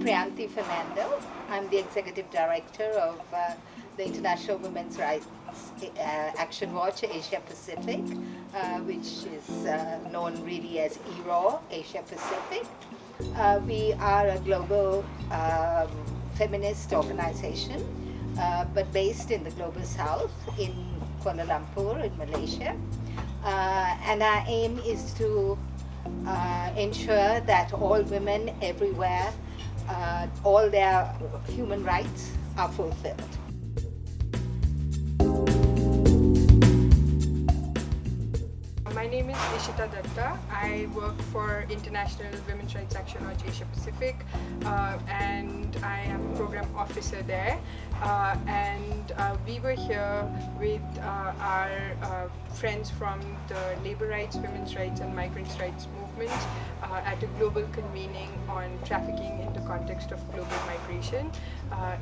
Priyanti Fernando. I'm the Executive Director of the International Women's Rights Action Watch Asia Pacific, which is known really as ERAW, Asia Pacific. We are a global feminist organization, but based in the Global South in Kuala Lumpur in Malaysia. And our aim is to ensure that all women everywhere, all their human rights are fulfilled. My name is Ishita Datta. I work for International Women's Rights Action Watch Asia Pacific, and I am a program officer there. We were here with our friends from the labor rights, women's rights and migrants' rights movement at a global convening on trafficking in the context of global migration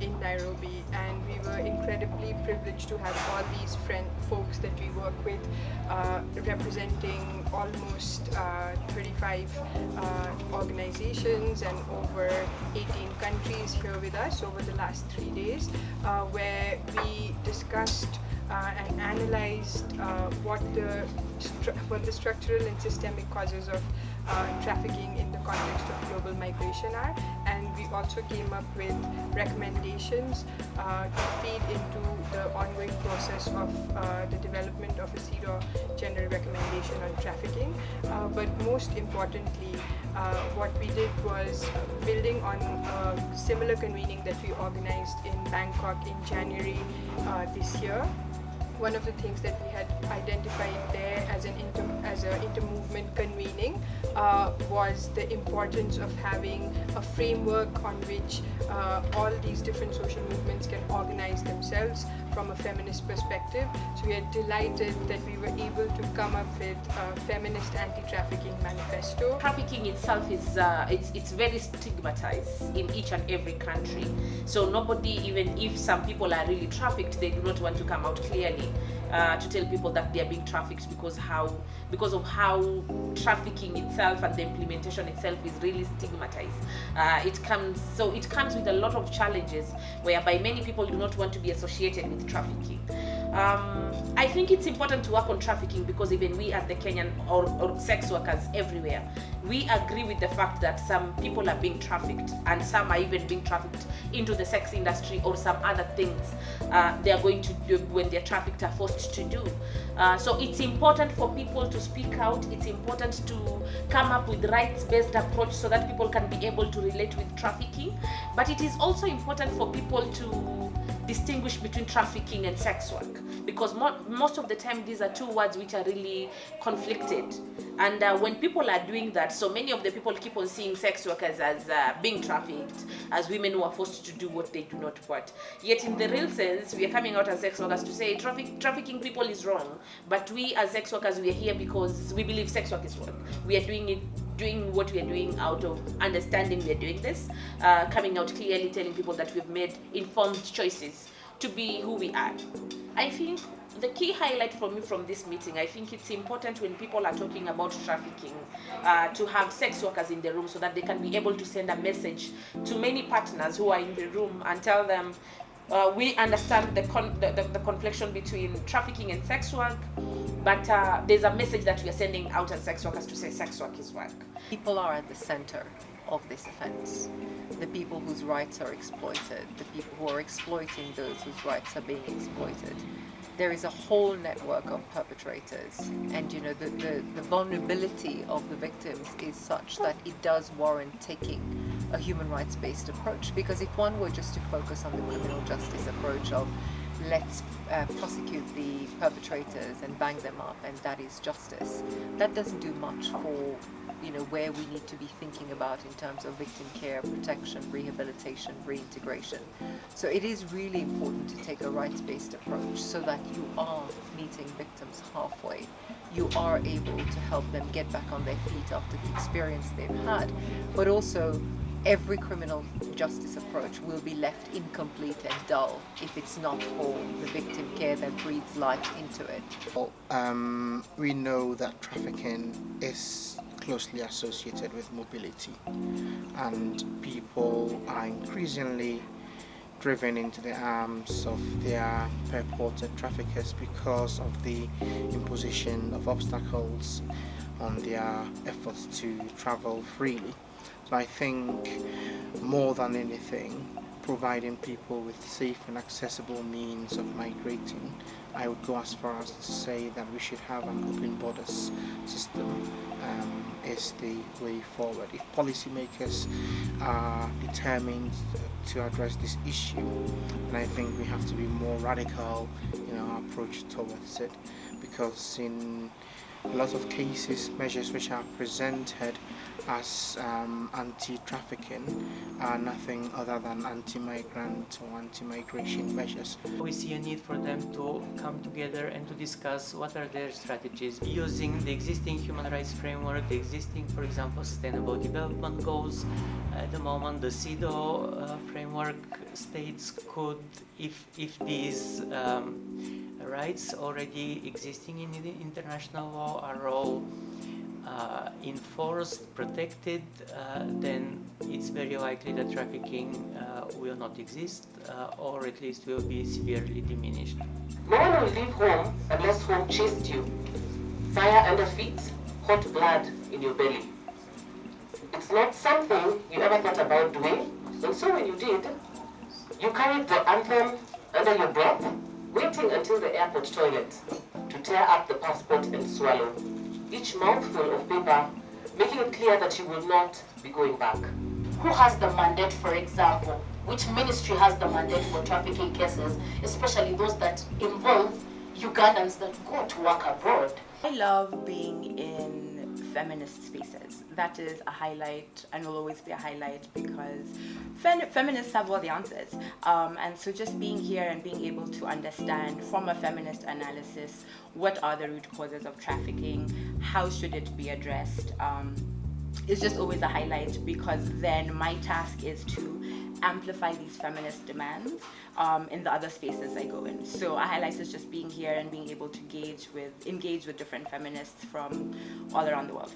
in Nairobi. And we were incredibly privileged to have all these folks that we work with representing almost 35 organizations and over 18 countries here with us over the last 3 days, where we discussed and analyzed what the structural and systemic causes of trafficking in the context of global migration are, and we also came up with recommendations to feed into the ongoing process of the development of a CEDAW general recommendation on trafficking. But most importantly, what we did was building on a similar convening that we organized in Bangkok in January this year. One of the things that we had identified there as an inter-movement convening was the importance of having a framework on which all these different social movements can organize themselves from a feminist perspective. So we are delighted that we were able to come up with a feminist anti-trafficking manifesto. Trafficking itself is it's very stigmatized in each and every country. So nobody, even if some people are really trafficked, they do not want to come out clearly to tell people that they are being trafficked because of how trafficking itself and the implementation itself is really stigmatized. It comes with a lot of challenges whereby many people do not want to be associated with trafficking. I think it's important to work on trafficking because even we as the Kenyan or sex workers everywhere, we agree with the fact that some people are being trafficked and some are even being trafficked into the sex industry or some other things they are going to do when they're trafficked are forced to do. So it's important for people to speak out. It's important to come up with rights-based approach so that people can be able to relate with trafficking. But it is also important for people to distinguish between trafficking and sex work, because most of the time these are two words which are really conflicted. And when people are doing that, so many of the people keep on seeing sex workers as being trafficked, as women who are forced to do what they do not want. Yet in the real sense, we are coming out as sex workers to say trafficking people is wrong, but we as sex workers, we are here because we believe sex work is wrong. We are doing what we are doing out of understanding we are doing this, coming out clearly telling people that we've made informed choices to be who we are. I think the key highlight for me from this meeting, I think it's important when people are talking about trafficking to have sex workers in the room so that they can be able to send a message to many partners who are in the room and tell them we understand the confliction between trafficking and sex work, but there's a message that we are sending out as sex workers to say sex work is work. People are at the center of this offense. The people whose rights are exploited, the people who are exploiting those whose rights are being exploited. There is a whole network of perpetrators, and the vulnerability of the victims is such that it does warrant taking a human rights based approach, because if one were just to focus on the criminal justice approach of let's prosecute the perpetrators and bang them up and that is justice, that doesn't do much for where we need to be thinking about in terms of victim care, protection, rehabilitation, reintegration. So it is really important to take a rights-based approach so that you are meeting victims halfway. You are able to help them get back on their feet after the experience they've had, but also every criminal justice approach will be left incomplete and dull if it's not for the victim care that breathes life into it. We know that trafficking is closely associated with mobility, and people are increasingly driven into the arms of their purported traffickers because of the imposition of obstacles on their efforts to travel freely. So I think more than anything, providing people with safe and accessible means of migrating, I would go as far as to say that we should have an open borders system is the way forward. If policymakers are determined to address this issue, and I think we have to be more radical in our approach towards it, because in a lot of cases, measures which are presented as anti-trafficking are nothing other than anti-migrant or anti-migration measures. We see a need for them to come together and to discuss what are their strategies using the existing human rights framework, the existing, for example, sustainable development goals. At the moment, the CEDAW framework states could, if these rights already existing in the international law are all enforced, protected, then it's very likely that trafficking will not exist, or at least will be severely diminished. No one will leave home unless home chased you. Fire under feet, hot blood in your belly. It's not something you ever thought about doing, and so when you did, you carried the anthem under your breath, waiting until the airport toilet to tear up the passport and swallow each mouthful of paper, making it clear that you will not be going back. Who has the mandate, for example? Which ministry has the mandate for trafficking cases, especially those that involve Ugandans that go to work abroad? I love being in feminist spaces. That is a highlight and will always be a highlight because feminists have all the answers. And so just being here and being able to understand from a feminist analysis what are the root causes of trafficking, how should it be addressed, is just always a highlight, because then my task is to amplify these feminist demands in the other spaces I go in. So a highlight is just being here and being able to engage with different feminists from all around the world.